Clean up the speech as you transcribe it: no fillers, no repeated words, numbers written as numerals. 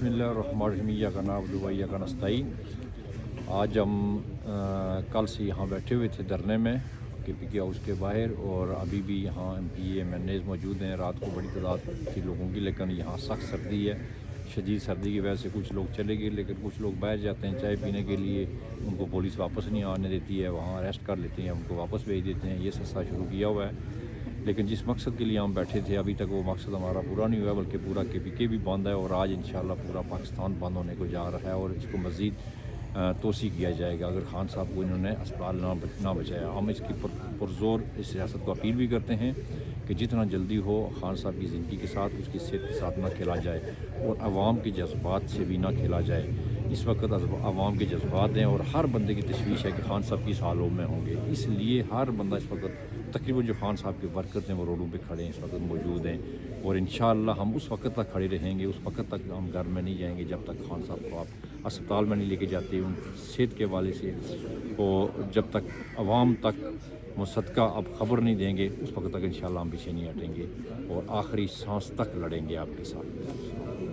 بسم اللہ الرحمن الرحیم ایاک نعبد و ایاک نستعین۔ آج ہم کل سے یہاں بیٹھے ہوئے تھے دھرنے میں کے پی کے ہاؤس کے باہر، اور ابھی بھی یہاں M P A M N As موجود ہیں۔ رات کو بڑی تعداد تھی لوگوں کی، لیکن یہاں سخت سردی ہے۔ شدید سردی کی وجہ سے کچھ لوگ چلے گئے، لیکن کچھ لوگ باہر جاتے ہیں چائے پینے کے لیے، ان کو پولیس واپس نہیں آنے دیتی ہے، وہاں اریسٹ کر لیتے ہیں، ان کو واپس بھیج دیتے ہیں۔ یہ سلسلہ شروع کیا ہوا ہے، لیکن جس مقصد کے لیے ہم بیٹھے تھے ابھی تک وہ مقصد ہمارا پورا نہیں ہوا، بلکہ پورا کے پی کے بھی بند ہے، اور آج انشاءاللہ پورا پاکستان بند ہونے کو جا رہا ہے، اور اس کو مزید توسیع کیا جائے گا اگر خان صاحب کو انہوں نے اسپتال نہ بچایا۔ ہم اس کی پرزور اس ریاست کو اپیل بھی کرتے ہیں کہ جتنا جلدی ہو خان صاحب کی زندگی کے ساتھ، اس کی صحت کے ساتھ نہ کھیلا جائے، اور عوام کے جذبات سے بھی نہ کھیلا جائے۔ اس وقت عوام کے جذبات ہیں، اور ہر بندے کی تشویش ہے کہ خان صاحب کس حالوں میں ہوں گے، اس لیے ہر بندہ اس وقت تقریباً جو خان صاحب کے ورکرز ہیں وہ روڈوں پہ کھڑے ہیں، اس وقت موجود ہیں، اور انشاءاللہ ہم اس وقت تک کھڑے رہیں گے، اس وقت تک ہم گھر میں نہیں جائیں گے جب تک خان صاحب کو آپ اسپتال میں نہیں لے کے جاتے ان صحت کے حوالے سے، اور جب تک عوام تک مصدقہ اب خبر نہیں دیں گے اس وقت تک انشاءاللہ ہم پیچھے نہیں ہٹیں گے، اور آخری سانس تک لڑیں گے آپ کے ساتھ۔